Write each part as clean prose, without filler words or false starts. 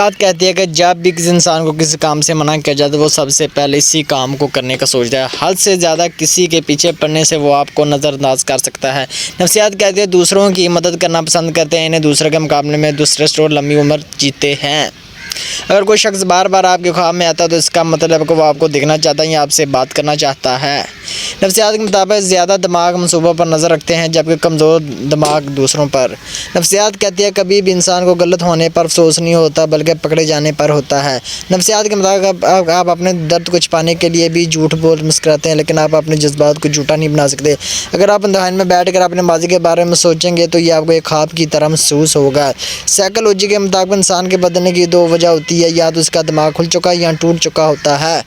بات کہتی ہے کہ جب بھی کسی انسان کو کسی کام سے منع کیا جائے تو وہ سب سے پہلے اسی کام کو کرنے کا سوچتا ہے۔ حد سے زیادہ کسی کے پیچھے پڑنے سے وہ آپ کو نظر انداز کر سکتا ہے۔ نفسیات کہتی ہے دوسروں کی مدد کرنا پسند کرتے ہیں، انہیں دوسروں کے مقابلے میں دلچسپ اور لمبی عمر جیتے ہیں۔ اگر کوئی شخص بار بار آپ کے خواب میں آتا ہے تو اس کا مطلب ہے کہ وہ آپ کو دیکھنا چاہتا ہے یا آپ سے بات کرنا چاہتا ہے۔ نفسیات کے مطابق زیادہ دماغ منصوبوں پر نظر رکھتے ہیں جبکہ کمزور دماغ دوسروں پر۔ نفسیات کہتی ہے کبھی بھی انسان کو غلط ہونے پر افسوس نہیں ہوتا بلکہ پکڑے جانے پر ہوتا ہے۔ نفسیات کے مطابق آپ اپنے درد کو چھپانے کے لیے بھی جھوٹ بول مسکراتے ہیں لیکن آپ اپنے جذبات کو جھوٹا نہیں بنا سکتے۔ اگر آپ اندھیرے میں بیٹھ کر اپنے ماضی کے بارے میں سوچیں گے تو یہ آپ کو ایک خواب کی طرح محسوس ہوگا۔ سائیکالوجی کے مطابق انسان کے بدلنے کی دو وجہ ہوتی ہے، یا تو اس کا دماغ کھل چکا یا ٹوٹ چکا ہوتا ہے۔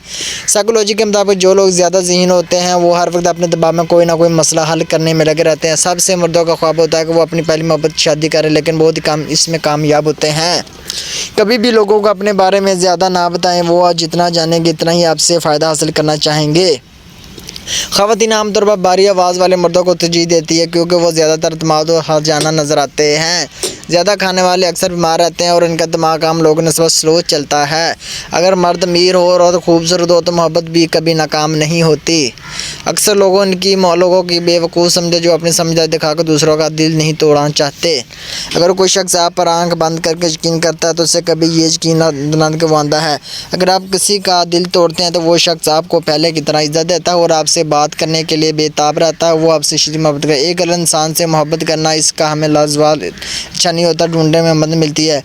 سائیکالوجی کے مطابق جو لوگ زیادہ ذہین ہوتے ہیں وہ ہر وقت اپنے دماغ میں کوئی نہ کوئی مسئلہ حل کرنے میں لگے رہتے ہیں۔ سب سے مردوں کا خواب ہوتا ہے کہ وہ اپنی پہلی محبت کی شادی کریں لیکن بہت ہی کم اس میں کامیاب ہوتے ہیں۔ کبھی بھی لوگوں کو اپنے بارے میں زیادہ نہ بتائیں، وہ جتنا جانیں گے اتنا ہی آپ سے فائدہ حاصل کرنا چاہیں گے۔ خواتین عام طور پر بھاری آواز والے مردوں کو ترجیح دیتی ہے کیونکہ وہ زیادہ تر اعتماد و ہرجانہ نظر آتے ہیں۔ زیادہ کھانے والے اکثر بیمار رہتے ہیں اور ان کا دماغ عام لوگوں نسبت سلو چلتا ہے۔ اگر مرد امیر ہو اور خوبصورت ہو تو محبت بھی کبھی ناکام نہیں ہوتی۔ اکثر لوگوں کی بے وقوف سمجھے جو اپنی سمجھداری دکھا کر دوسروں کا دل نہیں توڑنا چاہتے۔ اگر کوئی شخص آپ پر آنکھ بند کر کے یقین کرتا ہے تو اسے کبھی یہ یقین نہ دلانا کہ وہ اندھا ہے۔ اگر آپ کسی کا دل توڑتے ہیں تو وہ شخص آپ کو پہلے کی طرح عزت دیتا ہے اور آپ سے بات کرنے کے لیے بے تاب رہتا ہے، وہ آپ سے شدید محبت کرے۔ ایک غلط انسان سے محبت کرنا اس کا ہمیں لازوال اچھا نہیں ہوتا، ڈھونڈنے میں مدد ملتی ہے۔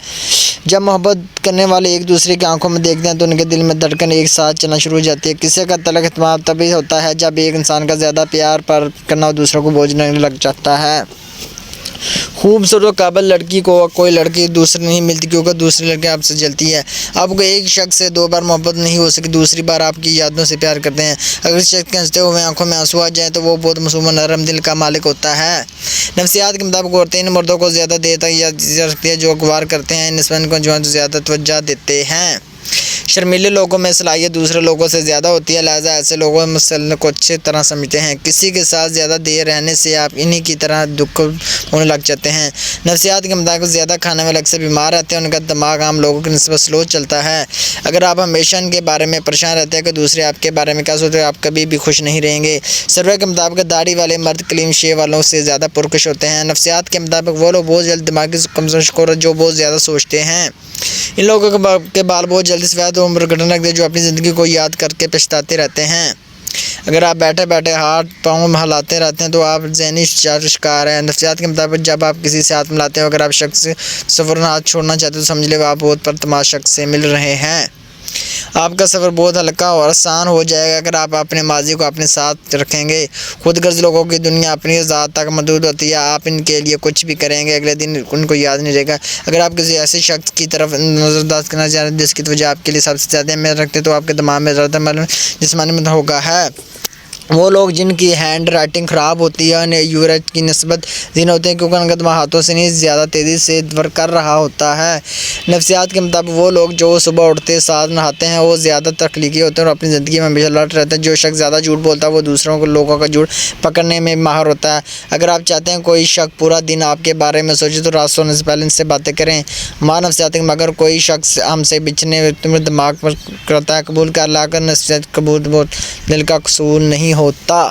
جب محبت کرنے والے ایک دوسرے کی آنکھوں میں دیکھتے ہیں تو ان کے دل میں دھڑکن ایک ساتھ چلنا شروع ہو جاتی ہے۔ کسی کا تعلق اعتماد تبھی ہوتا ہے جب ایک انسان کا زیادہ پیار پر کرنا دوسروں کو بوجھ نہیں لگ جاتا ہے۔ خوبصورت و قابل لڑکی کو کوئی لڑکی دوسری نہیں ملتی کیونکہ دوسری لڑکیاں آپ سے جلتی ہیں۔ آپ کو ایک شخص سے دو بار محبت نہیں ہو سکی، دوسری بار آپ کی یادوں سے پیار کرتے ہیں۔ اگر اس شخص کے ہنستے ہوئے آنکھوں میں آنسو آ جائیں تو وہ بہت معصوم و نرم دل کا مالک ہوتا ہے۔ نفسیات کے مطابق عورتیں ان مردوں کو زیادہ دیر تک یاد رکھتی ہیں جو اغوا کرتے ہیں، نسبتاً نوجوان کو زیادہ توجہ دیتے ہیں۔ شرمیلے لوگوں میں صلاحیت دوسرے لوگوں سے زیادہ ہوتی ہے، لہٰذا ایسے لوگوں مسئلے کو اچھی طرح سمجھتے ہیں۔ کسی کے ساتھ زیادہ دیر رہنے سے آپ انہی کی طرح دکھ ہونے لگ جاتے ہیں۔ نفسیات کے مطابق زیادہ کھانے والے اکثر بیمار رہتے ہیں، ان کا دماغ عام لوگوں کی نسبت سلو چلتا ہے۔ اگر آپ ہمیشہ ان کے بارے میں پریشان رہتے ہیں کہ دوسرے آپ کے بارے میں کیا سوچتے ہیں، آپ کبھی بھی خوش نہیں رہیں گے۔ سروے کے مطابق داڑھی والے مرد کلین شیو والوں سے زیادہ پرکش ہوتے ہیں۔ نفسیات کے مطابق وہ لوگ بہت جلد دماغی کمزور شکار جو بہت زیادہ سوچتے ہیں۔ ان لوگوں کے بال بہت جلدی سفید عمر گٹنے لگتے ہیں جو اپنی زندگی کو یاد کر کے پچھتاتے رہتے ہیں۔ اگر آپ بیٹھے بیٹھے ہاتھ پاؤں ہلاتے رہتے ہیں تو آپ ذہنی شکار ہیں۔ نفسیات کے مطابق جب آپ کسی سے ہاتھ ملاتے ہیں اگر آپ شخص سے سفر ہاتھ چھوڑنا چاہتے ہیں تو سمجھ لیں آپ بہت پرتماش شخص سے مل رہے ہیں۔ آپ کا سفر بہت ہلکا اور آسان ہو جائے گا اگر آپ اپنے ماضی کو اپنے ساتھ رکھیں گے۔ خود غرض لوگوں کی دنیا اپنی ذات تک محدود ہوتی ہے، آپ ان کے لیے کچھ بھی کریں گے اگلے دن ان کو یاد نہیں رہے گا۔ اگر آپ کسی ایسے شخص کی طرف نظر انداز کرنا چاہتے ہیں جس کی توجہ آپ کے لیے سب سے زیادہ اہمیت رکھتے ہیں تو آپ کے دماغ میں زیادہ جسمانی مدد ہوگا ہے۔ وہ لوگ جن کی ہینڈ رائٹنگ خراب ہوتی ہے انہیں یوریج کی نسبت ذہین ہوتے ہیں کیونکہ ان کا دماغ ہاتھوں سے نہیں زیادہ تیزی سے ورک کر رہا ہوتا ہے۔ نفسیات کے مطابق وہ لوگ جو صبح اٹھتے ساتھ نہاتے ہیں وہ زیادہ تخلیقی ہوتے ہیں اور اپنی زندگی میں ہمیشہ الرٹ رہتے ہیں۔ جو شخص زیادہ جھوٹ بولتا ہے وہ دوسروں کو لوگوں کا جھوٹ پکڑنے میں ماہر ہوتا ہے۔ اگر آپ چاہتے ہیں کوئی شخص پورا دن آپ کے بارے میں سوچے تو رات سونے سے پہلے ان سے باتیں کریں۔ نفسیات کے مگر کوئی شخص ہم سے بچھنے دماغ پر کرتا ہے قبول کر لا کر نفسیات قبول دل کا قصور نہیں ہوتا۔